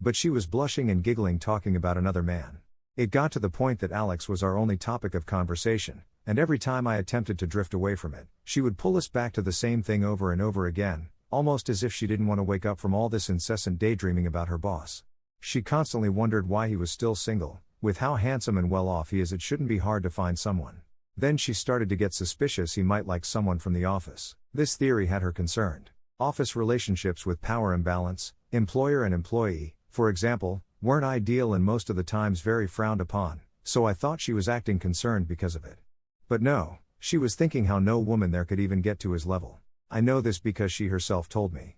But she was blushing and giggling talking about another man. It got to the point that Alex was our only topic of conversation, and every time I attempted to drift away from it, she would pull us back to the same thing over and over again, almost as if she didn't want to wake up from all this incessant daydreaming about her boss. She constantly wondered why he was still single. With how handsome and well off he is, it shouldn't be hard to find someone. Then she started to get suspicious he might like someone from the office. This theory had her concerned. Office relationships with power imbalance, employer and employee, for example, weren't ideal and most of the times very frowned upon, so I thought she was acting concerned because of it. But no, she was thinking how no woman there could even get to his level. I know this because she herself told me.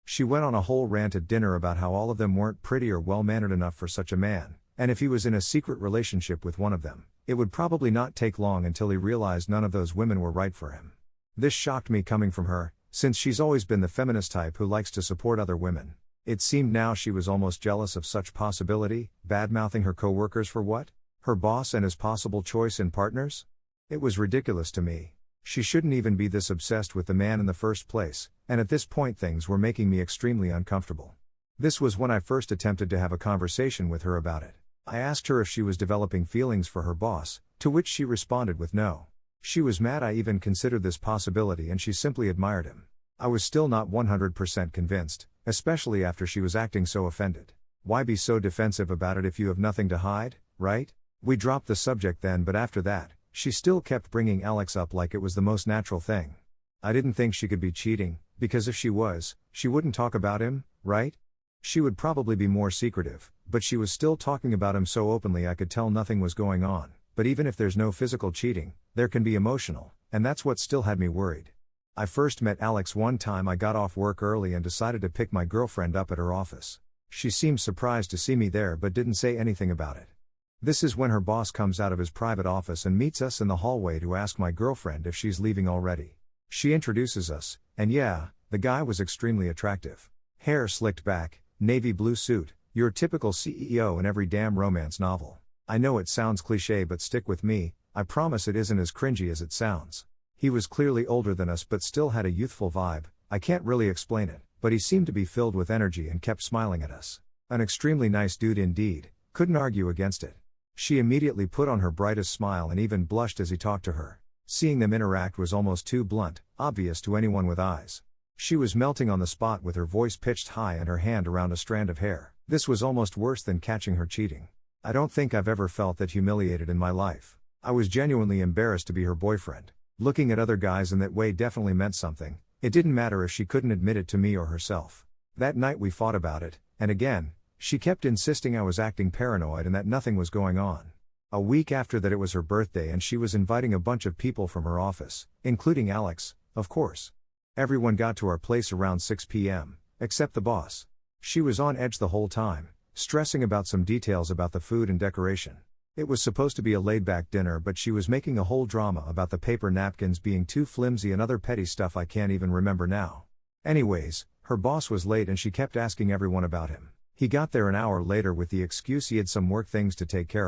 She went on a whole rant at dinner about how all of them weren't pretty or well-mannered enough for such a man, and if he was in a secret relationship with one of them, it would probably not take long until he realized none of those women were right for him. This shocked me coming from her, since she's always been the feminist type who likes to support other women. It seemed now she was almost jealous of such possibility, bad-mouthing her co-workers for what? Her boss and his possible choice in partners? It was ridiculous to me. She shouldn't even be this obsessed with the man in the first place, and at this point things were making me extremely uncomfortable. This was when I first attempted to have a conversation with her about it. I asked her if she was developing feelings for her boss, to which she responded with no. She was mad I even considered this possibility and she simply admired him. I was still not 100% convinced, especially after she was acting so offended. Why be so defensive about it if you have nothing to hide, right? We dropped the subject then, but after that, she still kept bringing Alex up like it was the most natural thing. I didn't think she could be cheating, because if she was, she wouldn't talk about him, right? She would probably be more secretive, but she was still talking about him so openly I could tell nothing was going on. But even if there's no physical cheating, there can be emotional, and that's what still had me worried. I first met Alex one time I got off work early and decided to pick my girlfriend up at her office. She seemed surprised to see me there but didn't say anything about it. This is when her boss comes out of his private office and meets us in the hallway to ask my girlfriend if she's leaving already. She introduces us, and yeah, the guy was extremely attractive. Hair slicked back, navy blue suit, your typical CEO in every damn romance novel. I know it sounds cliché but stick with me, I promise it isn't as cringy as it sounds. He was clearly older than us but still had a youthful vibe. I can't really explain it, but he seemed to be filled with energy and kept smiling at us. An extremely nice dude indeed, couldn't argue against it. She immediately put on her brightest smile and even blushed as he talked to her. Seeing them interact was almost too blunt, obvious to anyone with eyes. She was melting on the spot with her voice pitched high and her hand around a strand of hair. This was almost worse than catching her cheating. I don't think I've ever felt that humiliated in my life. I was genuinely embarrassed to be her boyfriend. Looking at other guys in that way definitely meant something. It didn't matter if she couldn't admit it to me or herself. That night we fought about it, and again, she kept insisting I was acting paranoid and that nothing was going on. A week after that it was her birthday and she was inviting a bunch of people from her office, including Alex, of course. Everyone got to our place around 6 p.m., except the boss. She was on edge the whole time, stressing about some details about the food and decoration. It was supposed to be a laid-back dinner but she was making a whole drama about the paper napkins being too flimsy and other petty stuff I can't even remember now. Anyways, her boss was late and she kept asking everyone about him. He got there an hour later with the excuse he had some work things to take care of.